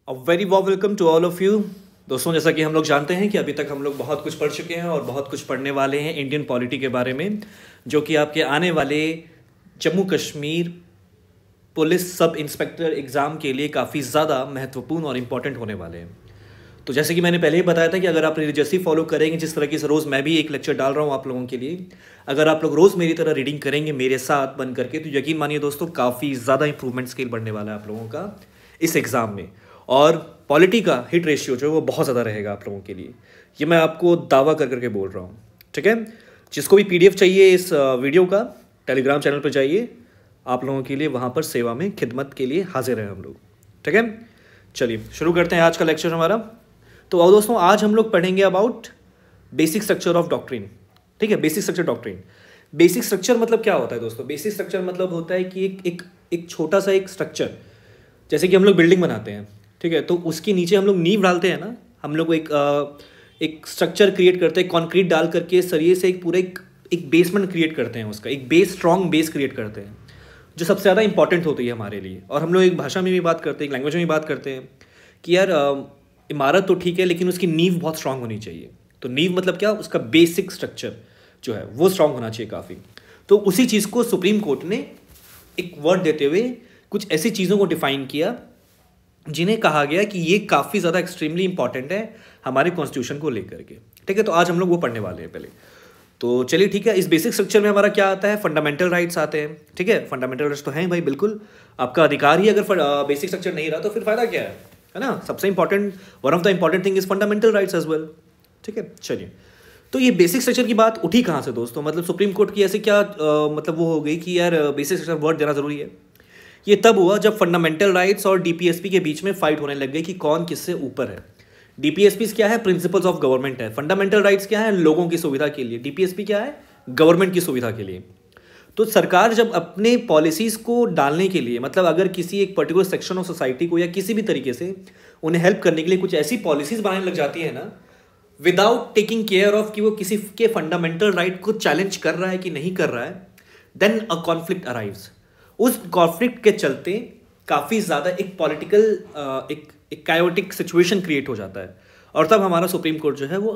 A very warm welcome to all of you. दोस्तों, जैसा कि हम लोग जानते हैं कि अभी तक हम लोग बहुत कुछ पढ़ चुके हैं और बहुत कुछ पढ़ने वाले हैं इंडियन पॉलिटी के बारे में, जो कि आपके आने वाले Jammu Kashmir police sub inspector exam के लिए काफ़ी ज़्यादा महत्वपूर्ण और इम्पॉर्टेंट होने वाले हैं। तो जैसे कि मैंने पहले ही बताया था कि अगर आप रिलीजियसली फॉलो करेंगे, जिस तरह की रोज़ मैं भी एक लेक्चर डाल रहा हूँ आप लोगों के लिए, अगर आप लोग रोज़ मेरी तरह रीडिंग करेंगे मेरे साथ बन करके, तो यकीन मानिए दोस्तों काफ़ी ज़्यादा इंप्रूवमेंट स्केल बढ़ने वाला है आप लोगों का इस एग्ज़ाम में। और पॉलिटी का हिट रेशियो जो है वो बहुत ज़्यादा रहेगा आप लोगों के लिए, ये मैं आपको दावा कर करके बोल रहा हूँ। ठीक है, जिसको भी PDF चाहिए इस वीडियो का, टेलीग्राम चैनल पर जाइए, आप लोगों के लिए वहाँ पर सेवा में खिदमत के लिए हाजिर हैं हम लोग। ठीक है, चलिए शुरू करते हैं आज का लेक्चर हमारा। तो और दोस्तों, आज हम लोग पढ़ेंगे about basic structure of doctrine. ठीक है, basic structure doctrine. Basic structure मतलब क्या होता है दोस्तों? बेसिक स्ट्रक्चर मतलब होता है कि एक छोटा सा एक स्ट्रक्चर, जैसे कि हम लोग बिल्डिंग बनाते हैं, ठीक है, तो उसके नीचे हम लोग नींव डालते हैं ना, हम लोग एक स्ट्रक्चर क्रिएट करते हैं, कंक्रीट डाल करके सरिये से एक पूरा एक बेसमेंट क्रिएट करते हैं, उसका एक बेस, स्ट्रॉन्ग बेस क्रिएट करते हैं, जो सबसे ज़्यादा इंपॉर्टेंट होती है हमारे लिए। और हम लोग एक भाषा में भी बात करते हैं, एक लैंग्वेज में भी बात करते हैं कि यार इमारत तो ठीक है लेकिन उसकी नींव बहुत स्ट्रांग होनी चाहिए। तो नींव मतलब क्या? उसका बेसिक स्ट्रक्चर जो है वो स्ट्रांग होना चाहिए काफ़ी। तो उसी चीज़ को सुप्रीम कोर्ट ने एक वर्ड देते हुए कुछ ऐसी चीज़ों को डिफाइन किया जिन्हें कहा गया कि ये काफ़ी ज़्यादा एक्सट्रीमली इंपॉर्टेंट है हमारे कॉन्स्टिट्यूशन को लेकर के। ठीक है, तो आज हम लोग वो पढ़ने वाले हैं पहले। तो चलिए ठीक है, इस बेसिक स्ट्रक्चर में हमारा क्या आता है? फंडामेंटल राइट्स आते हैं। ठीक है, फंडामेंटल राइट्स तो हैं भाई, बिल्कुल आपका अधिकार ही। अगर बेसिक स्ट्रक्चर नहीं रहा तो फिर फायदा क्या है ना? सबसे important, one of the important thing is fundamental rights as well. ठीक है, चलिए, तो ये बेसिक स्ट्रक्चर की बात उठी कहाँ से दोस्तों? मतलब सुप्रीम कोर्ट की ऐसे क्या मतलब वो हो गई कि यार बेसिक स्ट्रक्चर वर्ड देना जरूरी है। ये तब हुआ जब फंडामेंटल राइट्स और DPSP के बीच में फाइट होने लग गई कि कौन किससे ऊपर है। DPSP क्या है? प्रिंसिपल्स ऑफ गवर्नमेंट है। फंडामेंटल राइट्स क्या है? लोगों की सुविधा के लिए। DPSP क्या है? गवर्नमेंट की सुविधा के लिए। तो सरकार जब अपने पॉलिसीज को डालने के लिए, मतलब अगर किसी एक पर्टिकुलर सेक्शन ऑफ सोसाइटी को या किसी भी तरीके से उन्हें हेल्प करने के लिए कुछ ऐसी पॉलिसीज बनाने लग जाती है ना, विदाउट टेकिंग केयर ऑफ कि वो किसी के फंडामेंटल राइट को चैलेंज कर रहा है कि नहीं कर रहा है, देन अ कॉन्फ्लिक्ट अराइव्स। उस कॉन्फ्लिक्ट के चलते काफ़ी ज़्यादा एक पॉलिटिकल एक कायोटिक सिचुएशन क्रिएट हो जाता है, और तब हमारा सुप्रीम कोर्ट जो है वो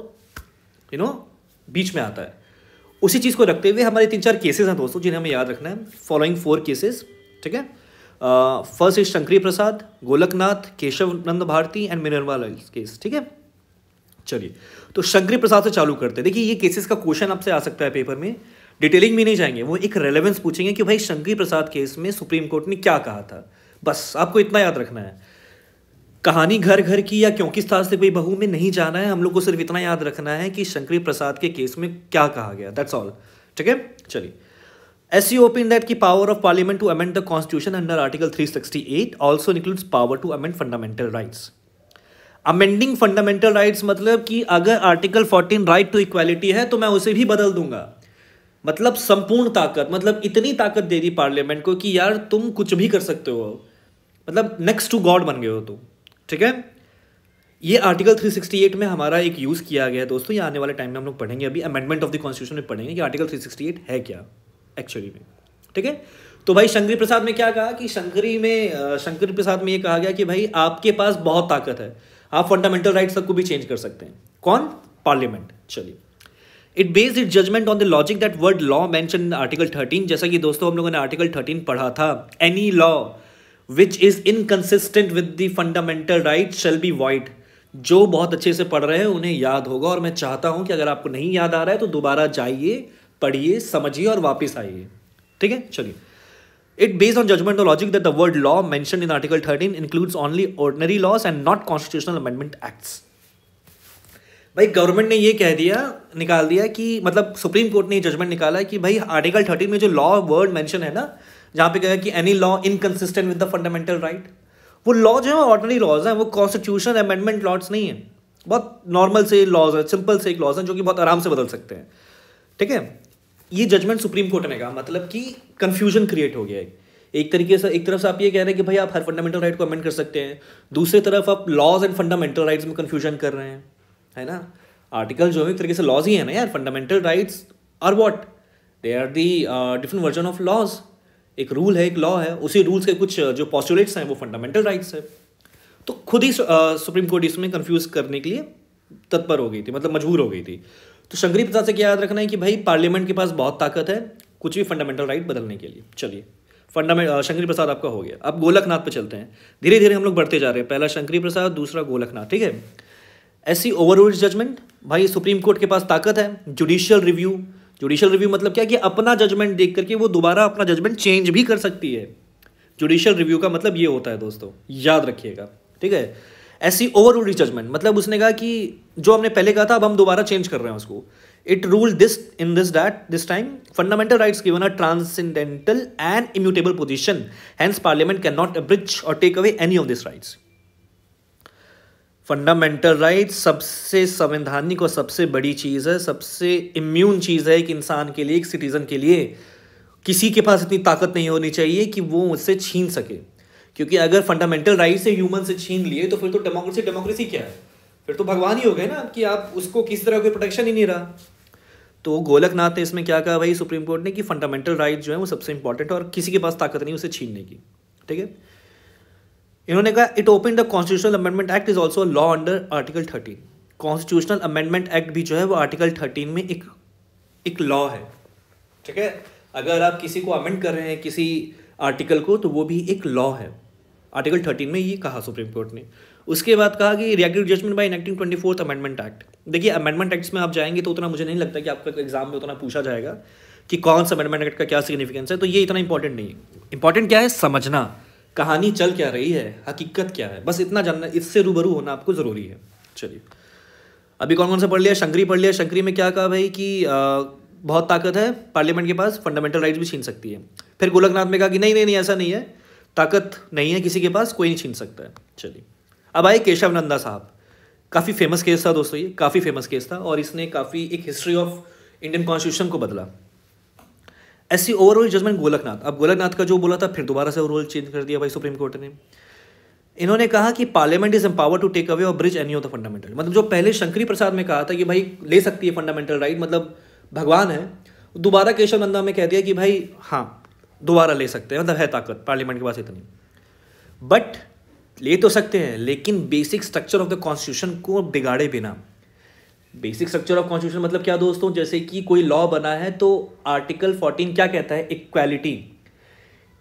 बीच में आता है। उसी चीज़ को रखते हुए हमारे 3-4 केसेस हैं दोस्तों जिन्हें हमें याद रखना है। Following 4 cases. ठीक है, first is Shankari Prasad, Golaknath, Kesavananda Bharati and Minerva Mills case. ठीक है, चलिए, तो शंकरी प्रसाद से चालू करते हैं। देखिए, ये केसेस का क्वेश्चन आपसे आ सकता है पेपर में, डिटेलिंग में नहीं जाएंगे, वो एक रेलेवेंस पूछेंगे कि भाई शंकरी प्रसाद केस में सुप्रीम कोर्ट ने क्या कहा था। बस आपको इतना याद रखना है। कहानी घर घर की या क्योंकि सास से कोई बहू में नहीं जाना है, हम लोग को सिर्फ इतना याद रखना है कि शंकरी प्रसाद के केस में क्या कहा गया, दैट्स ऑल। ठीक है, चलिए। SC opened that की power of parliament to amend the constitution under article 368 also includes power to amend fundamental rights। Amending fundamental rights मतलब कि अगर आर्टिकल 14 राइट टू इक्वालिटी है तो मैं उसे भी बदल दूंगा। मतलब संपूर्ण ताकत, मतलब इतनी ताकत दे दी पार्लियामेंट को कि यार तुम कुछ भी कर सकते हो, मतलब नेक्स्ट टू गॉड बन गए हो तुम। ठीक है, ये आर्टिकल 368 में हमारा एक यूज़ किया गया है दोस्तों। ये आने वाले टाइम में हम लोग पढ़ेंगे, अभी अमेंडमेंट ऑफ द कॉन्स्टिट्यूशन में पढ़ेंगे कि आर्टिकल 368 है क्या एक्चुअली में। ठीक है, तो भाई शंकरी प्रसाद में क्या कहा कि शंकरी प्रसाद में ये कहा गया कि भाई आपके पास बहुत ताकत है, आप फंडामेंटल राइट्स तक को भी चेंज कर सकते हैं। कौन? पार्लियामेंट। चलिए, it based it judgment on the logic that word law mention in article 13। जैसा कि दोस्तों हम लोगों ने आर्टिकल 13 पढ़ा था, any law which is inconsistent with the fundamental right shall be void. जो बहुत अच्छे से पढ़ रहे हैं उन्हें याद होगा, और मैं चाहता हूं कि अगर आपको नहीं याद आ रहा है तो दोबारा जाइए, पढ़िए, समझिए और वापिस आइए। ठीक है, चलिए। It based on judgment or logic that the word law mentioned in Article 13 includes only ordinary laws and not constitutional amendment acts। भाई गवर्नमेंट ने ये कह दिया, निकाल दिया कि मतलब सुप्रीम कोर्ट ने जजमेंट निकाला कि भाई आर्टिकल 13 में जो लॉ वर्ड मेंशन है ना, जहाँ पे कहा कि any law inconsistent with the fundamental right, वो लॉ जो है ऑर्डिनरी लॉज हैं, वो कॉन्स्टिट्यूशन अमेंडमेंट लॉज नहीं है। बहुत नॉर्मल से लॉज है, सिंपल से एक लॉज है जो कि बहुत आराम से बदल सकते हैं। ठीक है, ये जजमेंट सुप्रीम कोर्ट ने कहा, मतलब कि कंफ्यूजन क्रिएट हो गया है। एक तरीके से, एक तरफ से आप ये कह रहे हैं कि भाई आप हर फंडामेंटल राइट को अमेंड कर सकते हैं, दूसरी तरफ आप लॉज एंड फंडामेंटल राइट्स में कंफ्यूजन कर रहे हैं, है ना। आर्टिकल जो है एक तरीके से लॉज ही है ना यार। Fundamental rights are what? They are the different version of laws. एक रूल है, एक लॉ है, उसी रूल्स के कुछ जो पॉस्टुलेट्स हैं वो फंडामेंटल राइट्स है। तो खुद ही सुप्रीम कोर्ट इसमें कंफ्यूज करने के लिए तत्पर हो गई थी, मतलब मजबूर हो गई थी। तो शंकरी प्रसाद से क्या याद रखना है कि भाई पार्लियामेंट के पास बहुत ताकत है कुछ भी फंडामेंटल राइट बदलने के लिए। चलिए शंकरी प्रसाद आपका हो गया। अब गोलकनाथ पे चलते हैं, धीरे धीरे हम लोग बढ़ते जा रहे हैं। पहला शंकरी प्रसाद, दूसरा गोलकनाथ, ठीक है। ऐसी ओवररूल्ड जजमेंट, भाई सुप्रीम कोर्ट के पास ताकत है। जुडिशियल रिव्यू मतलब क्या कि अपना जजमेंट देख करके वो दोबारा अपना जजमेंट चेंज भी कर सकती है। जुडिशियल रिव्यू का मतलब ये होता है दोस्तों, याद रखिएगा, ठीक है। ऐसी ओवररूल्ड जजमेंट मतलब उसने कहा कि जो हमने पहले कहा था अब हम दोबारा चेंज कर रहे हैं उसको। It rule this in this time fundamental rights given a transcendental and immutable position, hence parliament can not abridge or take away any of this rights. Fundamental rights सबसे संवैधानिक और सबसे बड़ी चीज़ है, सबसे इम्यून चीज़ है एक इंसान के लिए, एक सिटीजन के लिए। किसी के पास इतनी ताकत नहीं होनी चाहिए कि वो उससे छीन सके, क्योंकि अगर फंडामेंटल राइट से ह्यूमन से छीन लिए तो फिर तो डेमोक्रेसी क्या है, फिर तो भगवान ही हो गए ना, कि आप उसको किसी तरह कोई प्रोटेक्शन ही नहीं रहा। तो गोलकनाथ ने इसमें क्या कहा भाई सुप्रीम कोर्ट ने कि फंडामेंटल राइट जो है वो सबसे इंपॉर्टेंट है और किसी के पास ताकत नहीं उसे छीनने की, ठीक है। इन्होंने कहा it open the constitutional amendment act is also law under article 13। Constitutional amendment act भी जो है वो आर्टिकल 13 में एक लॉ है, ठीक है। अगर आप किसी को अमेंड कर रहे हैं किसी आर्टिकल को तो वो भी एक लॉ है, आर्टिकल 13 में ये कहा सुप्रीम कोर्ट ने। उसके बाद कहा कि reactive judgment by enacting 24th amendment act. देखिए अमेंडमेंट एक्ट्स में आप जाएंगे तो उतना मुझे नहीं लगता कि आपका एग्जाम में उतना पूछा जाएगा कि कौन सा अमेंडमेंट एक्ट का क्या सिग्निफिकेंस है, तो ये इतना इंपॉर्टेंट नहीं है। इंपॉर्टेंट क्या है, समझना कहानी चल क्या रही है, हकीकत क्या है, बस इतना जानना, इससे रूबरू होना आपको ज़रूरी है। चलिए अभी कौन कौन सा पढ़ लिया, शंकरी पढ़ लिया। शंकरी में क्या कहा भाई कि बहुत ताकत है पार्लियामेंट के पास, फंडामेंटल राइट्स भी छीन सकती है। फिर गोलकनाथ में कहा कि नहीं ऐसा नहीं है, ताकत नहीं है किसी के पास, कोई नहीं छीन सकता है। चलिए अब आए केशव नंदा साहब। काफ़ी फेमस केस था दोस्तों, ये काफ़ी फेमस केस था और इसने काफ़ी एक हिस्ट्री ऑफ इंडियन कॉन्स्टिट्यूशन को बदला। ऐसी ओवरऑल जजमेंट गोलकनाथ। अब गोलकनाथ का जो बोला था फिर दोबारा से ओवरऑल चेंज कर दिया भाई सुप्रीम कोर्ट ने। इन्होंने कहा कि parliament is empower to take away or abridge any of the fundamental, मतलब जो पहले शंकरी प्रसाद में कहा था कि भाई ले सकती है फंडामेंटल राइट, मतलब भगवान है, दोबारा केशव नंदा में कह दिया कि भाई हाँ दोबारा ले सकते हैं, मतलब है ताकत पार्लियामेंट के पास इतनी। बट ले तो सकते हैं लेकिन basic structure of the constitution को बिगाड़े बिना। बेसिक स्ट्रक्चर ऑफ कॉन्स्टिट्यूशन मतलब क्या दोस्तों, जैसे कि कोई लॉ बना है तो आर्टिकल 14 क्या कहता है,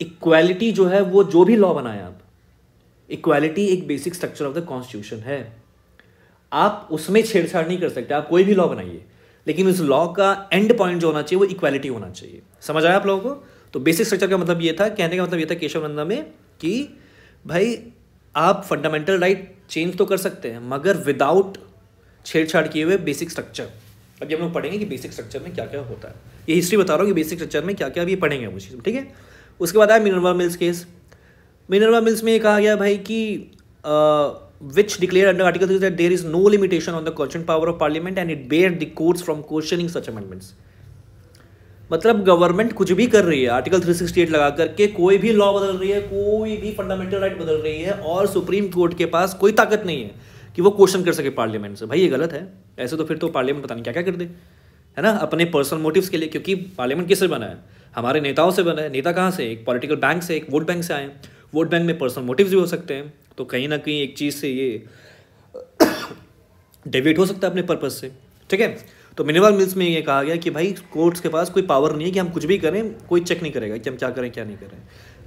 इक्वालिटी जो है वो जो भी लॉ बनाए आप, इक्वालिटी एक basic structure of the constitution है। आप उसमें छेड़छाड़ नहीं कर सकते, आप कोई भी लॉ बनाइए, लेकिन उस लॉ का एंड पॉइंट जो होना चाहिए वो इक्वालिटी होना चाहिए। समझ आया आप लोगों को? तो बेसिक स्ट्रक्चर का मतलब ये था, कहने का मतलब ये था केशव नंदा में कि भाई आप फंडामेंटल राइट चेंज तो कर सकते हैं मगर विदाउट छेड़छाड़ किए हुए बेसिक स्ट्रक्चर। अभी हम लोग पढ़ेंगे कि बेसिक स्ट्रक्चर में क्या क्या होता है, ये हिस्ट्री बता रहा हूँ कि बेसिक स्ट्रक्चर में क्या क्या अभी पढ़ेंगे वो चीज़, ठीक है। उसके बाद आया Minerva mills case. Minerva mills में ये कहा गया भाई कि which declared under Article 3 that there is no limitation on the constitutional power of Parliament and it barred the courts from questioning such amendments। मतलब गवर्नमेंट कुछ भी कर रही है, आर्टिकल 368 लगा करके कोई भी लॉ बदल रही है, कोई भी फंडामेंटल राइट बदल रही है और सुप्रीम कोर्ट के पास कोई ताकत नहीं है कि वो क्वेश्चन कर सके पार्लियामेंट से। भाई ये गलत है, ऐसे तो फिर तो पार्लियामेंट पता नहीं क्या क्या कर दे, है ना, अपने पर्सनल मोटिव्स के लिए। क्योंकि पार्लियामेंट किससे बना है, हमारे नेताओं से बना है। नेता कहाँ से, एक पॉलिटिकल बैंक से, एक वोट बैंक से आए हैं। वोट बैंक में पर्सनल मोटिव्स भी हो सकते हैं, तो कहीं ना कहीं एक चीज़ से ये डेविएट हो सकता है अपने पर्पस से, ठीक है। तो मिनर्वा मिल्स में ये कहा गया कि भाई कोर्ट्स के पास कोई पावर नहीं है कि हम कुछ भी करें, कोई चेक नहीं करेगा कि हम क्या करें क्या नहीं करें,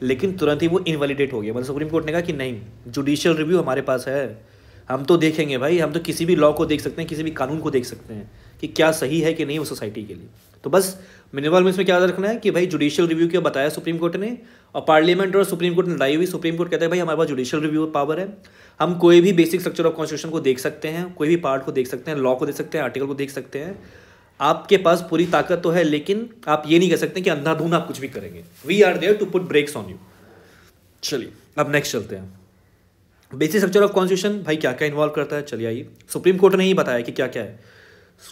लेकिन तुरंत ही वो इनवैलिडेट हो गया। मतलब सुप्रीम कोर्ट ने कहा कि नहीं, जुडिशियल रिव्यू हमारे पास है, हम तो देखेंगे भाई, हम तो किसी भी लॉ को देख सकते हैं, किसी भी कानून को देख सकते हैं कि क्या सही है कि नहीं वो सोसाइटी के लिए। तो बस मिनर्वा मिल्स में क्या याद रखना है कि भाई जुडिशियल रिव्यू क्या बताया सुप्रीम कोर्ट ने, और पार्लियामेंट और सुप्रीम कोर्ट ने लड़ाई हुई। सुप्रीम कोर्ट कहता है भाई हमारे पास जुडिशियल रिव्यू पावर है, हम कोई भी बेसिक स्ट्रक्चर ऑफ कॉन्स्टिट्यूशन को देख सकते हैं, कोई भी पार्ट को देख सकते हैं, लॉ को देख सकते हैं, आर्टिकल को देख सकते हैं। आपके पास पूरी ताकत तो है, लेकिन आप ये नहीं कह सकते कि अंधाधुंध आप कुछ भी करेंगे। We are there to put brakes on you. चलिए अब नेक्स्ट चलते हैं। बेसिक स्ट्रक्चर ऑफ कॉन्स्टिट्यूशन भाई क्या क्या इन्वॉल्व करता है, चलिए आइए। सुप्रीम कोर्ट ने ही बताया कि क्या क्या है।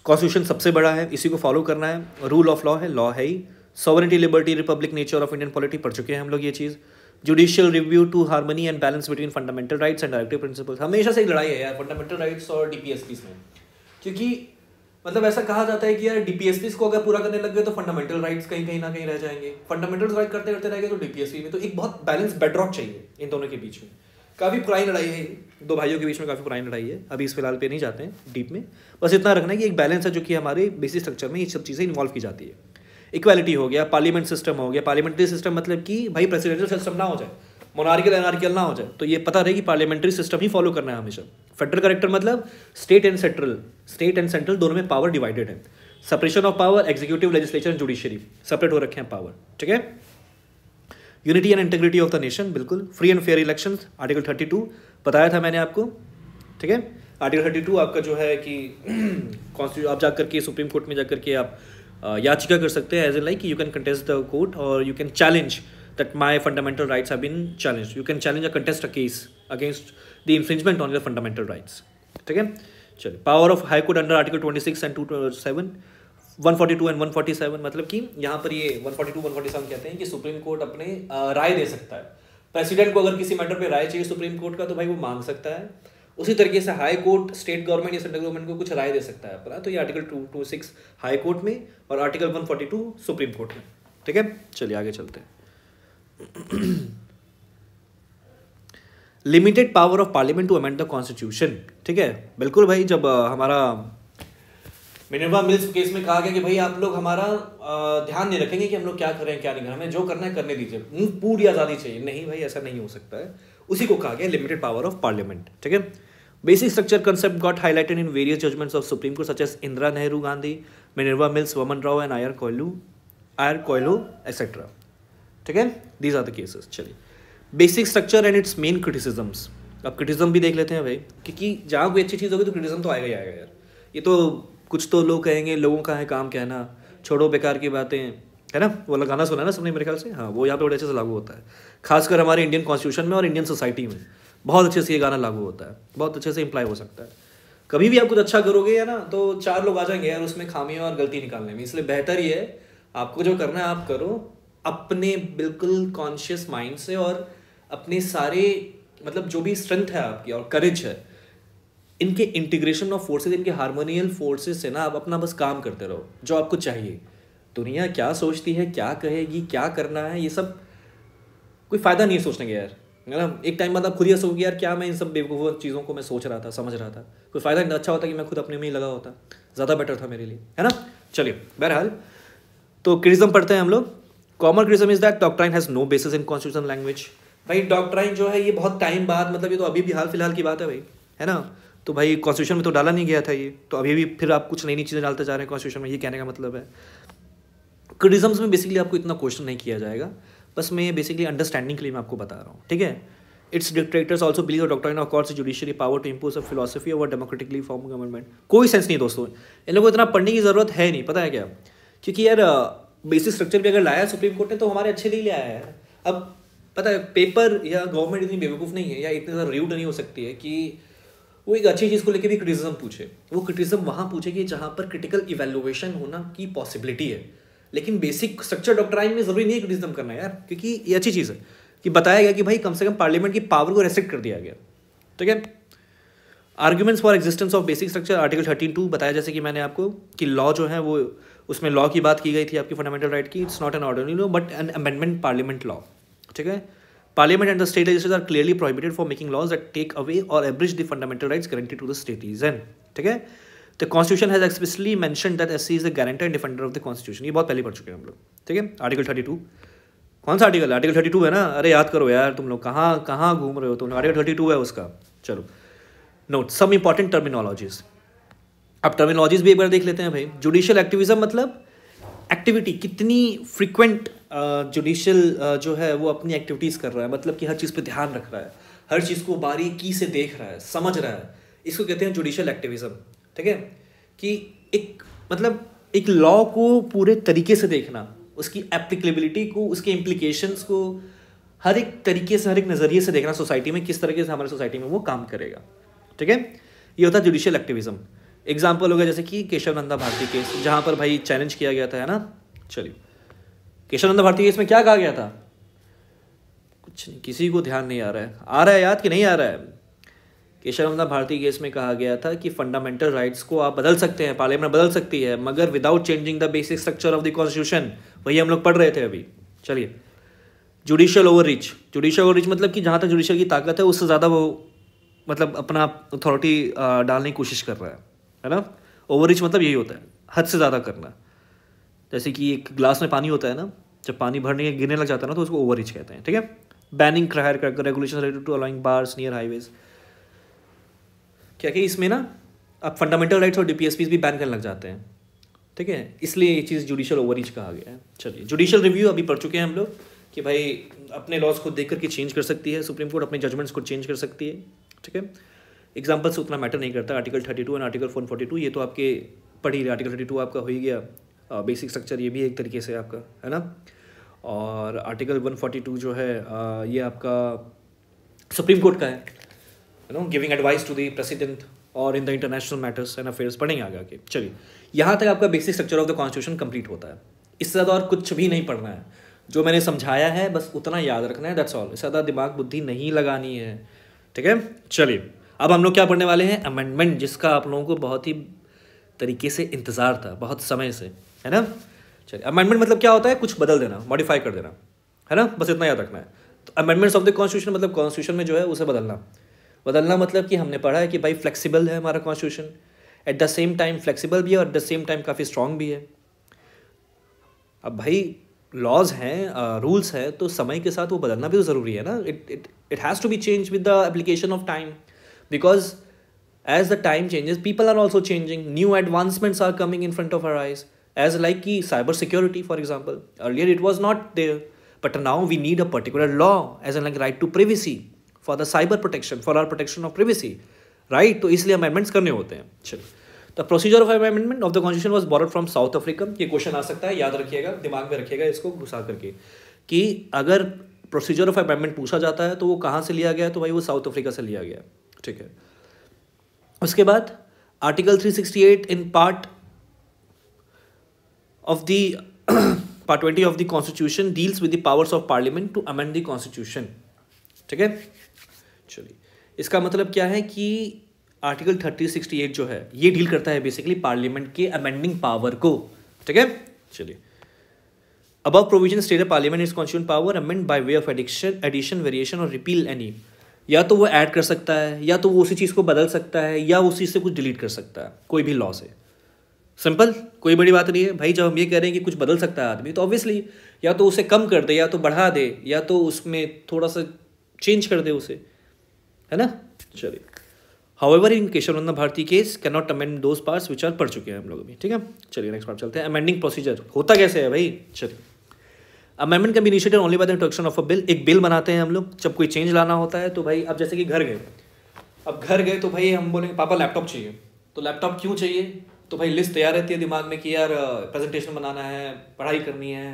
कॉन्स्टिट्यूशन सबसे बड़ा है, इसी को फॉलो करना है। रूल ऑफ लॉ है, लॉ है ही। Sovereignty, liberty, republic, nature of Indian polity पढ़ चुके हैं हम लोग ये चीज़। Judicial review to harmony and balance between fundamental rights and directive principles. हमेशा से एक लड़ाई है यार फंडामेंटल राइट्स और डीपीएसपीस में, क्योंकि मतलब ऐसा कहा जाता है कि यार डीपीएसपीस को अगर पूरा करने लग गए तो फंडामेंटल राइट्स कहीं ना कहीं रह जाएंगे, फंडामेंटल राइट करते करते रह गए तो डीपीएसपी में। तो एक बहुत बैलेंस बेडरॉक चाहिए इन दोनों के बीच में। काफ़ी पुरानी लड़ाई है ये, दो भाइयों के बीच में काफ़ी पुरानी लड़ाई है, अभी इस फिलहाल पे नहीं जाते हैं डीप में, बस इतना रखना है कि एक बैलेंस है जो कि हमारे बेसिक स्ट्रक्चर में ये सब चीज़ें इन्वॉल्व की जाती है। इक्वालिटी हो गया, पार्लियामेंट सिस्टम हो गया, पार्लियामेंट्री सिस्टम मतलब कि भाई प्रेसिडेंशियल सिस्टम ना हो जाए, मोनार्कियल एनार्कियल ना हो जाए, तो ये पता रहे कि पार्लियामेंट्री सिस्टम ही फॉलो करना है हमेशा। फेडरल करेक्टर मतलब स्टेट एंड सेंट्रल दोनों में पावर डिवाइडेड है, separation of power, executive, legislature, judiciary separate हो रखे हैं पावर, ठीक है। Unity and integrity of the nation, बिल्कुल। Free and fair elections, article 32 बताया था मैंने आपको, ठीक है। आर्टिकल 32 आपका जो है कि कॉन्स्टिट्यूशन आप जाकर के सुप्रीम कोर्ट में जाकर के आप याचिका कर सकते हैं, as an like you can contest the court और you can challenge that my fundamental rights have been challenged. You can challenge or contest a case against the infringement on your fundamental rights. ठीक है, चलिए। Power of high court under article 26 and 247, 142 and 147, मतलब कि यहाँ पर ये 142 147 कहते हैं कि सुप्रीम कोर्ट अपने राय दे सकता है। प्रेसिडेंट को अगर किसी मैटर पे राय चाहिए सुप्रीम कोर्ट का तो भाई वो मांग सकता है। उसी तरीके से हाई कोर्ट स्टेट गवर्नमेंट या सेंट्रल गवर्नमेंट को कुछ राय दे सकता है अपना, तो ये आर्टिकल 226 हाई कोर्ट में और आर्टिकल 142 सुप्रीम कोर्ट में, ठीक है। चलिए आगे चलते हैं। Limited power of parliament to amend the constitution, ठीक है, बिल्कुल भाई। जब हमारा मिनर्वा मिल्स केस में कहा गया कि भाई आप लोग हमारा ध्यान नहीं रखेंगे कि हम लोग क्या कर रहे हैं क्या नहीं कर रहे हैं, हमें जो करना है करने दीजिए, पूरी आज़ादी चाहिए, नहीं भाई ऐसा नहीं हो सकता है, उसी को कहा गया लिमिटेड पावर ऑफ पार्लियामेंट, ठीक है। Basic structure concept got highlighted in various judgments of supreme court such as Indira Nehru Gandhi, Minerva Mills, Waman Rao and I R Coelho etcetera, ठीक है। These are the cases. चलिए, basic structure and its main criticisms. अब criticism भी देख लेते हैं भाई, क्योंकि जहाँ कोई अच्छी चीज़ होगी तो क्रिटिसिज्म तो आएगा ही आएगा यार। ये तो कुछ तो लोग कहेंगे, लोगों का है काम कहना, छोड़ो बेकार की बातें, है ना। वो वाला गाना सुना है ना सबने मेरे ख्याल से, हाँ, वो यहाँ पे बड़े अच्छे से लागू होता है, खासकर हमारे इंडियन कॉन्स्टिट्यूशन में और इंडियन सोसाइटी में बहुत अच्छे से ये गाना लागू होता है, बहुत अच्छे से इम्प्लाई हो सकता है। कभी भी आप कुछ अच्छा करोगे या ना तो चार लोग आ जाएंगे यार उसमें खामियां और गलती निकालने में, इसलिए बेहतर ही है आपको जो करना है आप करो अपने बिल्कुल कॉन्शियस माइंड से, और अपने सारे मतलब जो भी स्ट्रेंथ है आपकी और करेज है, इनके इंटीग्रेशन ऑफ फोर्सेस, इनके हार्मोनियल फोर्सेस से ना आप अपना बस काम करते रहो जो आपको चाहिए। दुनिया क्या सोचती है, क्या कहेगी, क्या करना है, ये सब कोई फ़ायदा नहीं है सोचने का यार, है ना। एक टाइम बाद आप खुद ये सोचोगे यार क्या मैं इन सब बेवकूफ़ चीज़ों को मैं सोच रहा था, समझ रहा था, कोई फ़ायदा नहीं। अच्छा होता कि मैं खुद अपने में ही लगा होता, ज़्यादा बेटर था मेरे लिए, है ना। चलिए, बहरहाल तो क्रिटिसिज्म पढ़ते हैं हम लोग। Common criticism is that doctrine has no basis in constitution language. भाई डॉक्ट्राइन जो है ये बहुत टाइम बाद, मतलब ये तो अभी भी हाल फिलहाल की बात है भाई, है ना। तो भाई कॉन्स्टिट्यूशन में तो डाला नहीं गया था ये, तो अभी भी फिर आप कुछ नई नई चीज़ें डालते जा रहे हैं कॉन्स्टिट्यूशन में, ये कहने का मतलब है। क्रिटिसिज्म्स में बेसिकली आपको इतना क्वेश्चन नहीं किया जाएगा, बस मैं बेसिकली अंडरस्टैंडिंग के लिए मैं आपको बता रहा हूँ, ठीक है। It's dictators also believe doctrine of courts judiciary power to impose a philosophy over democratically form government. कोई सेंस नहीं दोस्तों, इन लोगों को इतना पढ़ने की ज़रूरत है नहीं, पता है क्या, क्योंकि यार बेसिक स्ट्रक्चर भी अगर लाया सुप्रीम कोर्ट ने तो हमारे अच्छे लिए ले आया है। अब पता है पेपर या गवर्नमेंट इतनी बेवकूफ़ नहीं है या इतनी ज़्यादा रूड नहीं हो सकती है कि वो एक अच्छी चीज़ को लेकर भी क्रिटिसिज्म पूछे। वो क्रिटिसिज्म वहाँ पूछे कि जहाँ पर क्रिटिकल इवैल्यूएशन होना की पॉसिबिलिटी है, लेकिन बेसिक स्ट्रक्चर डॉक्ट्राइन में ज़रूरी नहीं है क्रिटिसिज्म करना यार, क्योंकि ये अच्छी चीज़ है कि बताया गया कि भाई कम से कम पार्लियामेंट की पावर को रेस्ट्रिक्ट कर दिया गया, ठीक है। Arguments for existence of basic structure, article 13(2) बताया जैसे कि मैंने आपको कि लॉ जो है वो उसमें लॉ की बात की गई थी आपकी फंडामेंटल राइट की। It's not an ordinary law but an amendment parliament law, ठीक है। Parliament and the state legislatures are clearly prohibited for making laws that take away or abridge the fundamental rights guaranteed to the citizen, ठीक है। The Constitution has explicitly mentioned that SC is the guarantor and defender of the Constitution। ये बहुत पहले पढ़ चुके हैं हम लोग, ठीक है। आर्टिकल 32 कौन सा आर्टिकल है? आर्टिकल 32 है ना, अरे याद करो यार, तुम लोग कहाँ कहाँ घूम रहे हो तुम लोग, आर्टिकल 32 है उसका। चलो, नोट सम इंपॉर्टेंट टर्मिनोलॉजीज। अब टर्मिनोलॉजीज भी एक बार देख लेते हैं भाई। जुडिशियल एक्टिविज्म मतलब एक्टिविटी, कितनी फ्रिक्वेंट जुडिशियल जो है वो अपनी एक्टिविटीज़ कर रहा है, मतलब कि हर चीज़ पे ध्यान रख रहा है, हर चीज़ को बारीकी से देख रहा है, समझ रहा है, इसको कहते हैं जुडिशियल एक्टिविज्म, ठीक है। कि एक मतलब एक लॉ को पूरे तरीके से देखना, उसकी एप्लीकेबिलिटी को, उसके इम्प्लीकेशंस को हर एक तरीके से, हर एक नज़रिए से देखना, सोसाइटी में किस तरीके से हमारे सोसाइटी में वो काम करेगा, ठीक है। ये होता है जुडिशियल एक्टिविज्म। एग्जाम्पल हो गया जैसे कि केशव नंदा भारती केस, जहाँ पर भाई चैलेंज किया गया था, है ना। चलिए, केशव नंदा भारती केस में क्या कहा गया था? कुछ नहीं, किसी को ध्यान नहीं आ रहा है याद कि नहीं आ रहा है? केशव नंदा भारती केस में कहा गया था कि फंडामेंटल राइट्स को आप बदल सकते हैं, पार्लियामेंट बदल सकती है, मगर without changing the basic structure of the constitution. वही हम लोग पढ़ रहे थे अभी। चलिए, जुडिशियल ओवर रीच मतलब कि जहाँ तक जुडिशियल की ताकत है उससे ज़्यादा वो मतलब अपना अथॉरिटी डालने की कोशिश कर रहा है ना। ओवर रीच मतलब यही होता है, हद से ज़्यादा करना। जैसे कि एक गिलास में पानी होता है ना, जब पानी भरने के गिरने लग जाता है ना तो उसको ओवर रीच कहते हैं, ठीक है। Banning regulation related to allowing bars near highways, क्या कि इसमें ना अब फंडामेंटल राइट्स और डीपीएसपीज भी बैन करने लग जाते हैं, ठीक है। इसलिए ये चीज़ जुडिशियल ओवररीच कहा गया है। चलिए, जुडिशियल रिव्यू अभी पढ़ चुके हैं हम लोग कि भाई अपने लॉज खुद देख करके चेंज कर सकती है, सुप्रीम कोर्ट अपने जजमेंट्स को चेंज कर सकती है, ठीक है। एग्जाम्पल से उतना मैटर नहीं करता। आर्टिकल 32 एंड आर्टिकल 142 ये तो आपके पढ़ ही रहे। आर्टिकल 32 आपका हो ही गया, बेसिक स्ट्रक्चर ये भी एक तरीके से आपका है ना। और आर्टिकल 142 जो है ये आपका सुप्रीम कोर्ट का है, you know, giving advice to the president और in the international matters and affairs, पढ़ेंगे आगे। चलिए, यहाँ तक आपका basic structure of the constitution complete होता है। इससे ज़्यादा और कुछ भी नहीं पढ़ना है, जो मैंने समझाया है बस उतना याद रखना है, दैट्स ऑल। इससे ज़्यादा दिमाग बुद्धि नहीं लगानी है, ठीक है। चलिए, अब हम लोग क्या पढ़ने वाले हैं, अमेंडमेंट, जिसका आप लोगों को बहुत ही तरीके से इंतज़ार था, बहुत समय से, है ना। चलिए, अमेंडमेंट मतलब क्या होता है, कुछ बदल देना, मॉडिफाई कर देना, है ना, बस इतना याद रखना है। तो अमेंडमेंट्स ऑफ द कॉन्स्टिट्यूशन मतलब कॉन्स्टिट्यूशन में जो है उसे बदलना मतलब कि हमने पढ़ा है कि भाई फ्लेक्सिबल है हमारा constitution, at the same time flexible भी है और एट द सेम टाइम काफ़ी स्ट्रॉन्ग भी है। अब भाई लॉज हैं, रूल्स है, तो समय के साथ वो बदलना भी तो ज़रूरी है ना। It has to be change with the application of time, because as the time changes people are also changing, new advancements are coming in front of our eyes, as like ki cyber security for example, earlier it was not there, but now we need a particular law as in like right to privacy for the cyber protection, for our protection of privacy, right? तो इसलिए amendments करने होते हैं। चलिए, the procedure of amendment of the constitution was borrowed from South Africa। ये question आ सकता है, याद रखिएगा, दिमाग में रखिएगा इसको घुसा करके, कि अगर प्रोसीजर ऑफ अमेंडमेंट पूछा जाता है तो वो कहाँ से लिया गया, तो भाई वो साउथ अफ्रीका से लिया गया, ठीक है। उसके बाद article 368 in part of the part 20 of the constitution deals with the powers of parliament to amend the constitution, ठीक है। चलिए, इसका मतलब क्या है कि आर्टिकल 368 जो है ये डील करता है बेसिकली पार्लियामेंट के अमेंडिंग पावर को, ठीक है। चलिए, above provision state a parliament is constitution power amend by way of addition variation और रिपील एनी, या तो वो ऐड कर सकता है, या तो वो उसी चीज़ को बदल सकता है, या उस चीज़ से कुछ डिलीट कर सकता है, कोई भी लॉ से। सिंपल, कोई बड़ी बात नहीं है भाई। जब हम ये कह रहे हैं कि कुछ बदल सकता है आदमी, तो ऑब्वियसली या तो उसे कम कर दे, या तो बढ़ा दे, या तो उसमें थोड़ा सा चेंज कर दे उसे, है ना। चलिए, however in Kesavananda Bharati case can not amend those parts which are पढ़ चुके हैं हम लोग अभी, ठीक है। चलिए, नेक्स्ट पार्ट चलते हैं। अमेंडिंग प्रोसीजर होता कैसे है भाई। चलिए, amendment can be initiated only by the introduction of a bill. एक बिल बनाते हैं हम लोग जब कोई चेंज लाना होता है। तो भाई अब जैसे कि घर गए तो भाई हम बोलेंगे पापा लैपटॉप चाहिए, तो लैपटॉप क्यों चाहिए, तो भाई लिस्ट तैयार रहती है दिमाग में कि यार प्रेजेंटेशन बनाना है, पढ़ाई करनी है,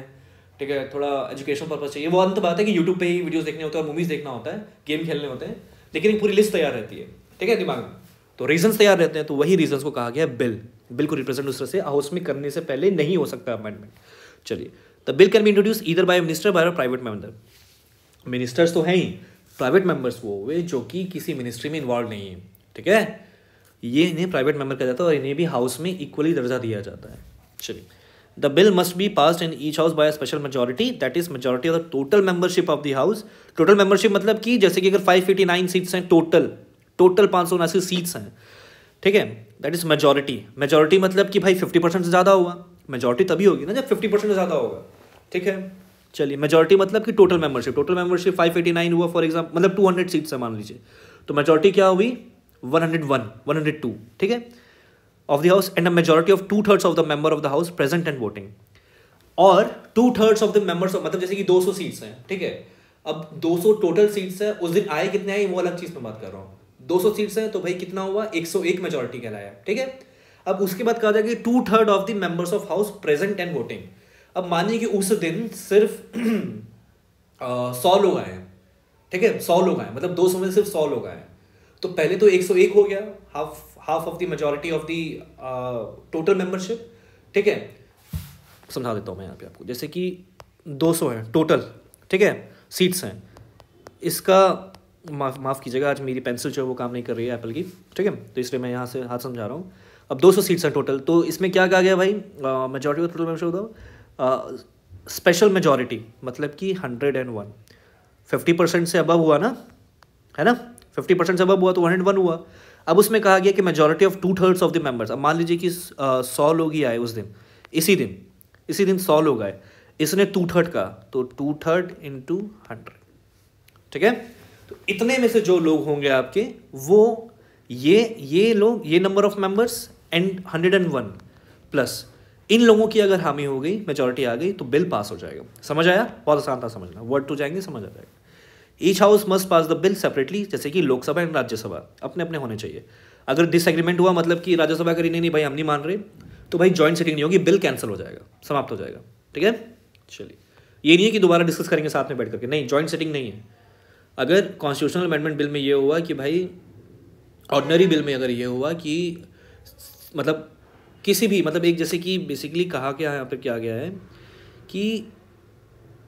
ठीक है, थोड़ा एजुकेशन पर्पज चाहिए। वो अंत बात है कि यूट्यूब पे ही वीडियोस देखने होते हैं और मूवीज़ देखना होता है, गेम खेलने होते हैं, लेकिन एक पूरी लिस्ट तैयार रहती है, ठीक है, दिमाग में। तो रीजंस तैयार रहते हैं, तो वही रीजंस को कहा गया बिल को रिप्रेजेंट दूसरे से हाउस में करने से पहले नहीं हो सकता अमेंडमेंट। चलिए, the bill can be introduce either by minister by private member. Ministers तो हैं ही, प्राइवेट मेंबर्स वो हुए जो कि किसी मिनिस्ट्री में इन्वॉल्व नहीं है, ठीक है, ये इन्हें प्राइवेट मेंबर कहा जाता है और इन्हें भी हाउस में इक्वली दर्जा दिया जाता है। चलिए, the bill must be passed in each house by a special majority, that is majority of the total membership of the house. Total membership मतलब कि जैसे कि अगर 589 सीट्स हैं टोटल 579 सीट्स हैं, ठीक है, दैट इज मेजॉरिटी मतलब कि भाई 50% से ज़्यादा हुआ। मेजॉरिटी तभी होगी ना जब 50% से ज़्यादा होगा, ठीक है। चलिए, मेजॉरिटी मतलब कि टोटल मेंबरशिप 589 हुआ फॉर एग्जाम्पल, मतलब 200 सीट्स है मान लीजिए, तो मेजॉरिटी क्या हुई 102, ठीक है, of the house, and a majority of 2/3 of the member of the house present and voting. और 2/3 ऑफ द मेंबर्स, मतलब जैसे कि 200 सीट्स हैं, ठीक है, अब 200 टोटल सीट्स है, उस दिन आए कितने आए वो अलग चीज़ में बात कर रहा हूँ। 200 सीट्स है तो भाई कितना हुआ 101 मेजॉरिटी कहलाया, ठीक है। अब उसके बाद कहा जाएगा 2/3 of the members of house present and voting. अब मानिए कि उस दिन सिर्फ 100 लोग आए हैं, ठीक है, 100 लोग आए, मतलब 200 में सिर्फ 100 लोग आए, तो पहले तो 101 हो गया, half of the majority of the total membership, ठीक है। समझा देता हूँ मैं यहाँ पे आपको, जैसे कि 200 है टोटल, ठीक है, सीट्स हैं। इसका माफ़ कीजिएगा, आज मेरी पेंसिल जो है वो काम नहीं कर रही है एप्पल की, ठीक है, तो इसलिए मैं यहाँ से हाथ समझा रहा हूँ। अब 200 सीट्स हैं टोटल, तो इसमें क्या कहा गया भाई, majority of total membership special majority मतलब कि 101, 50% से अबव हुआ ना, है ना, 50% से अबव हुआ तो 101 हुआ। अब उसमें कहा गया कि majority of 2/3 of the members. अब मान लीजिए कि 100 लोग ही आए उस दिन, इसी दिन 100 लोग आए, इसने 2/3 का, तो 2/3 इंटू 100, ठीक है। तो इतने में से जो लोग होंगे आपके, वो ये लोग, ये number of members and 101 plus इन लोगों की अगर हामी हो गई, मेजॉरिटी आ गई, तो बिल पास हो जाएगा। समझ आया? बहुत आसान था समझना, वर्ड टू जाएंगे समझ आ जाएगा। Each house must pass the bill separately, जैसे कि लोकसभा एंड राज्यसभा अपने अपने होने चाहिए। अगर डिसएग्रीमेंट हुआ, मतलब कि राज्यसभा करी नहीं भाई हम नहीं मान रहे, तो भाई जॉइंट सिटिंग नहीं होगी, बिल कैंसिल हो जाएगा, समाप्त हो जाएगा, ठीक है। चलिए, ये नहीं है कि दोबारा डिस्कस करेंगे साथ में बैठ करके, नहीं, जॉइंट सिटिंग नहीं है। अगर कॉन्स्टिट्यूशनल अमेंडमेंट बिल में ये हुआ कि भाई, ऑर्डिनरी बिल में अगर ये हुआ कि मतलब किसी भी, मतलब एक, जैसे कि बेसिकली कहा क्या है यहाँ पर, क्या गया है कि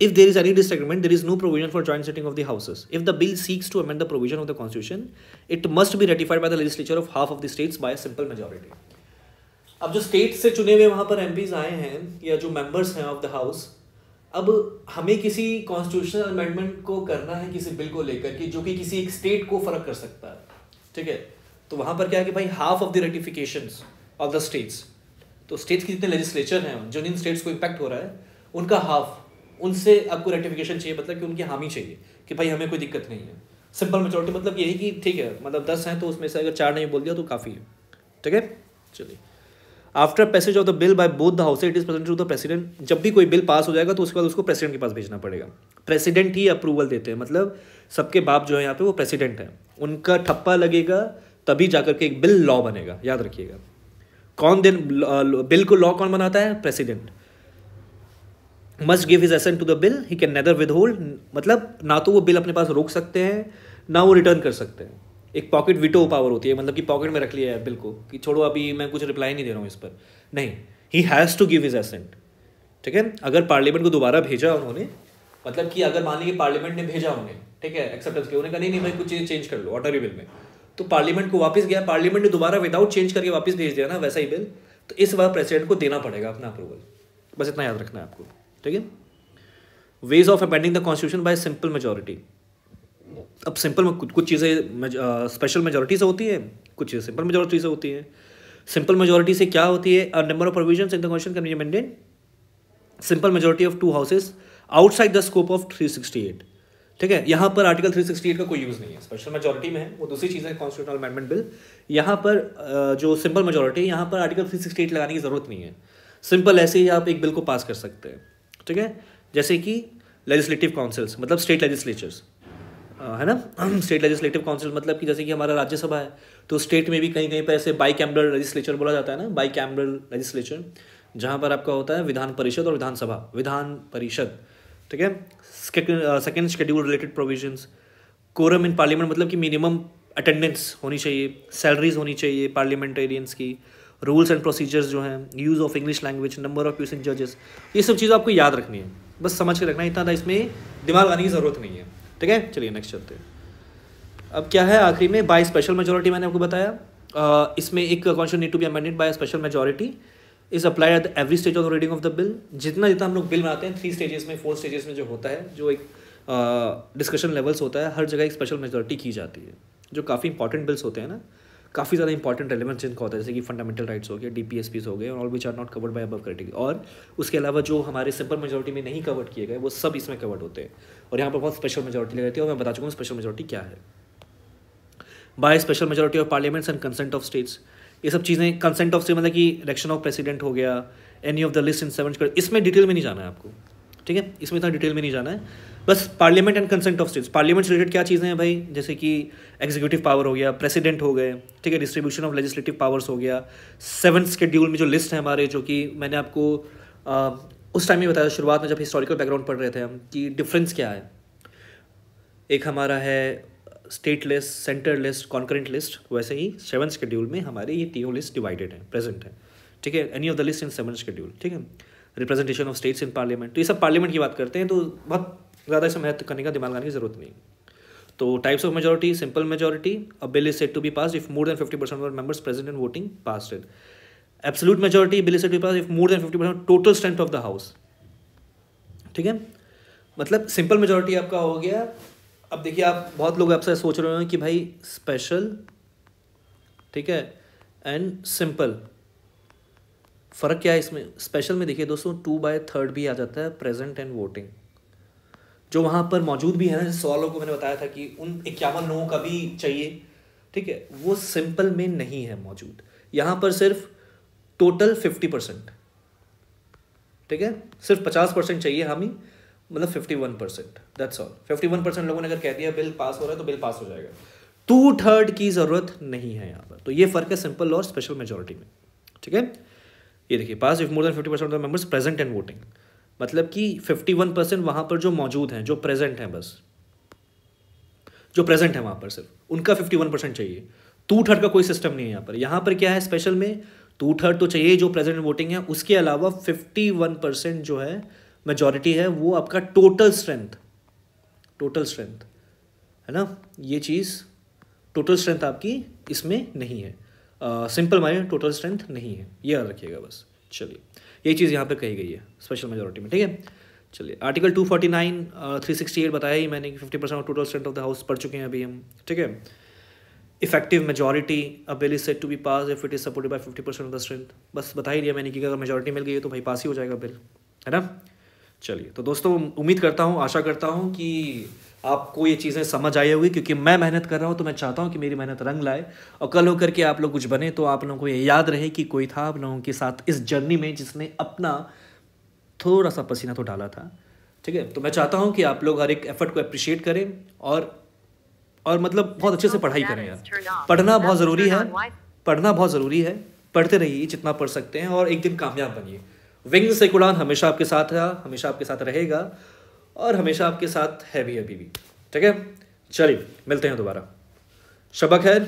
if there is any disagreement, there is no provision for joint sitting of the houses. If the bill seeks to amend the provision of the constitution, it must be ratified by the legislature of half of the states by a simple majority. अब जो state से चुने हुए वहाँ पर MPs आए हैं या जो मेंबर्स हैं ऑफ द हाउस, अब हमें किसी कॉन्स्टिट्यूशनल अमेंडमेंट को करना है किसी बिल को लेकर कि जो कि किसी एक स्टेट को फर्क कर सकता है, ठीक है। तो वहाँ पर क्या है कि भाई half of the ratifications of the states, तो स्टेट्स के जितने लेजिस्लेचर हैं जो इन स्टेट्स को इम्पैक्ट हो रहा है, उनका हाफ, उनसे आपको रेटिफिकेशन चाहिए, मतलब कि उनकी हामी चाहिए कि भाई हमें कोई दिक्कत नहीं है। सिंपल मेजॉरिटी मतलब यही कि ठीक है, मतलब 10 हैं तो उसमें से अगर 4 नहीं बोल दिया तो काफ़ी है, ठीक है। चलिए, after passage of the bill by both the house it is presented to the president. जब भी कोई बिल पास हो जाएगा तो उसके बाद उसको प्रेसिडेंट के पास भेजना पड़ेगा। प्रेसिडेंट ही अप्रूवल देते हैं, मतलब सबके बाप जो है यहाँ पे वो प्रेसिडेंट है, उनका ठप्पा लगेगा तभी जाकर के एक बिल लॉ बनेगा, याद रखिएगा। कौन बिल को लॉ कौन बनाता है? President. Must give his assent to the bill, he can neither withhold, मतलब ना तो वो बिल अपने पास रोक सकते हैं ना वो रिटर्न कर सकते हैं। एक पॉकेट विटो पावर होती है, मतलब कि पॉकेट में रख लिया है बिल को कि छोड़ो अभी मैं कुछ रिप्लाई नहीं दे रहा हूँ इस पर, नहीं, he has to give his assent, ठीक है। अगर पार्लियामेंट को दोबारा भेजा उन्होंने, मतलब कि अगर मान लीजिए पार्लियामेंट ने भेजा उन्हें, ठीक है, एक्सेप्टेंस के, उन्होंने कहा नहीं भाई कुछ चीज़ें चेंज कर लो ऑर्डनरी बिल में, तो पार्लियामेंट को वापस गया, पार्लियामेंट ने दोबारा विदाउट चेंज करके वापस भेज दिया ना वैसा ही बिल, तो इस बार प्रेसिडेंट को देना पड़ेगा अपना अप्रूवल। बस इतना याद रखना है आपको, ठीक है। Ways of amending the constitution bye simple majority. अब सिंपल में कुछ चीज़ें स्पेशल मेजॉरिटी से होती है, कुछ चीज़ें सिंपल मेजॉरिटी से होती है। सिंपल मेजॉरिटी से क्या होती है? A number of provisions in the constitution can be amended simple majority of 2 houses outside the scope of 368, ठीक है। यहाँ पर आर्टिकल 368 का कोई यूज़ नहीं है, स्पेशल मेजॉरिटी में है, वो दूसरी चीज़ है कॉन्स्टिट्यूशनल अमेंडमेंट बिल। यहाँ पर जो सिंपल मेजॉरिटी, यहाँ पर आर्टिकल 368 लगाने की ज़रूरत नहीं है, सिंपल ऐसे ही आप एक बिल को पास कर सकते हैं, ठीक है। जैसे कि लेजिस्लेटिव काउंसिल्स, मतलब स्टेट लेजिस्लेचर्स, है ना, स्टेट लेजिस्लेटिव काउंसिल, मतलब कि जैसे कि हमारा राज्यसभा है, तो स्टेट में भी कहीं कहीं पर ऐसे बाई कैमरल लेजिस्लेचर बोला जाता है ना, बाई कैमरल लेजिस्लेचर, जहाँ पर आपका होता है विधान परिषद और विधानसभा, विधान परिषद, ठीक है। Second schedule related provisions, quorum in parliament, मतलब कि मिनिमम अटेंडेंस होनी चाहिए, सैलरीज होनी चाहिए पार्लियामेंटेरियंस की, रूल्स एंड प्रोसीजर्स जो हैं, use of English language, number of use in जजेस, ये सब चीज़ें आपको याद रखनी है, बस समझ के रखना है, इतना था, इसमें दिमाग लगाने की ज़रूरत नहीं है, ठीक है। चलिए नेक्स्ट चलते हैं। अब क्या है आखिरी में? बाय स्पेशल मेजॉरिटी, मैंने आपको बताया इसमें एक constitution need to be amended by special majority is applied at every stage of the reading of the bill. जितना जितना हम लोग बिल बनाते हैं 3 स्टेजेस में, 4 स्टेजेस में जो होता है, जो एक डिस्कशन लेवल्स होता है, हर जगह एक स्पेशल मेजॉरिटी की जाती है। जो काफ़ी इंपॉर्टेंट बिल्स होते हैं ना, काफ़ी ज़्यादा इंपॉर्टेंट रेलेवेंस जिनका होता है, जैसे कि फंडामेंटल राइट्स हो गए, DPSPs हो गए, all which are not covered by above category, और उसके अलावा जो हमारे सिंपल मेजॉरिटी में नहीं कवर्ड किए गए वो सब इसमें कवर्ड होते हैं। और यहाँ पर बहुत स्पेशल मेजॉरिटी लगाती है, और मैं बता चुका हूँ स्पेशल मेजॉरिटी क्या है। Bye special majority of parliaments and consent of states, ये सब चीज़ें, कंसेंट ऑफ स्टेट मतलब कि इलेक्शन ऑफ प्रेसिडेंट हो गया, एनी ऑफ द लिस्ट इन 7, इसमें डिटेल में नहीं जाना है आपको, ठीक है, इसमें इतना डिटेल में नहीं जाना है, बस parliament and consent of states. Parliament से रिलेटेड क्या चीज़ें हैं भाई? जैसे कि एग्जीक्यूटिव पावर हो गया, प्रेसिडेंट हो गए, ठीक है, डिस्ट्रीब्यूशन ऑफ लेजिस्लेटिव पावर्स हो गया, 7 शेड्यूल में जो लिस्ट है हमारे, जो कि मैंने आपको उस टाइम में बताया शुरुआत में जब हिस्टोरिकल बैकग्राउंड पढ़ रहे थे हम, कि डिफरेंस क्या है। एक हमारा है state list, centre list, concurrent list, वैसे ही 7 शेड्यूल में हमारे ये तीनों लिस्ट डिवाइडेड है, प्रेजेंट है, ठीक है। Any of the list in 7 schedule, ठीक है। Representation of states in parliament, तो ये सब पार्लियामेंट की बात करते हैं, तो बहुत ज़्यादा इसमें महत्व करने का, दिमाग लगाने की जरूरत नहीं। तो types of majority, simple majority, a bill is said to be passed if more than 50% of members present and voting passed it. Absolute majority, bill is said to be passed if more than 50% total strength of the house, ठीक है, मतलब simple majority आपका हो गया। अब देखिए, आप बहुत लोग आपसे सोच रहे हो कि भाई स्पेशल, ठीक है, एंड सिंपल, फ़र्क क्या है इसमें? स्पेशल में देखिए दोस्तों 2/3 भी आ जाता है प्रेजेंट एंड वोटिंग, जो वहाँ पर मौजूद भी है ना, जैसे 100 लोगों को मैंने बताया था कि उन 51 लोगों का भी चाहिए, ठीक है, वो सिंपल में नहीं है मौजूद। यहाँ पर सिर्फ टोटल 50%, ठीक है, सिर्फ 50% चाहिए हमें, मतलब 51%, दैट्स ऑल। 51% लोगों ने अगर कह दिया बिल पास हो रहा है तो बिल पास हो जाएगा। 2/3 की ज़रूरत नहीं है यहाँ पर। तो ये फ़र्क है सिंपल और स्पेशल मेजॉरिटी में, ठीक है। ये देखिए, pass if more than 50% of the members present and voting, मतलब कि 51% वहाँ पर जो मौजूद हैं, जो प्रेजेंट हैं, बस जो प्रेजेंट है वहाँ पर सिर्फ उनका 51% चाहिए। 2/3 का कोई सिस्टम नहीं है यहाँ पर। यहाँ पर क्या है स्पेशल में, 2/3 तो चाहिए जो प्रेजेंट वोटिंग है, उसके अलावा 51% जो है मेजॉरिटी है, वो आपका टोटल स्ट्रेंथ है ना, ये चीज़ टोटल स्ट्रेंथ आपकी इसमें नहीं है। सिंपल माइंड टोटल स्ट्रेंथ नहीं है, ये याद रखिएगा बस। चलिए, ये चीज़ यहाँ पे कही गई है स्पेशल मेजॉरिटी में, ठीक है। चलिए, आर्टिकल 249 368 बताया ही मैंने कि 50% of total strength of the house पढ़ चुके हैं अभी हम, ठीक है। Effective majority, a bill is set to be pass if it is supported by 50% of the strength, बस बता ही दिया मैंने कि अगर मेजॉरिटी मिल गई है तो भाई पास ही हो जाएगा बिल, है ना। चलिए, तो दोस्तों उम्मीद करता हूँ, आशा करता हूँ कि आपको ये चीज़ें समझ आई होगी, क्योंकि मैं मेहनत कर रहा हूँ तो मैं चाहता हूँ कि मेरी मेहनत रंग लाए और कल होकर के आप लोग कुछ बने, तो आप लोगों को ये याद रहे कि कोई था आप लोगों के साथ इस जर्नी में जिसने अपना थोड़ा सा पसीना तो डाला था, ठीक है। तो मैं चाहता हूँ कि आप लोग हर एक एफर्ट को अप्रिशिएट करें और मतलब बहुत अच्छे से पढ़ाई करें यार। पढ़ना बहुत ज़रूरी है, पढ़ना बहुत ज़रूरी है, पढ़ते रहिए जितना पढ़ सकते हैं और एक दिन कामयाब बनिए। विंग से उड़ान हमेशा आपके साथ है, हमेशा आपके साथ रहेगा और हमेशा आपके साथ है भी अभी भी, ठीक है। चलिए, मिलते हैं दोबारा। शब खैर।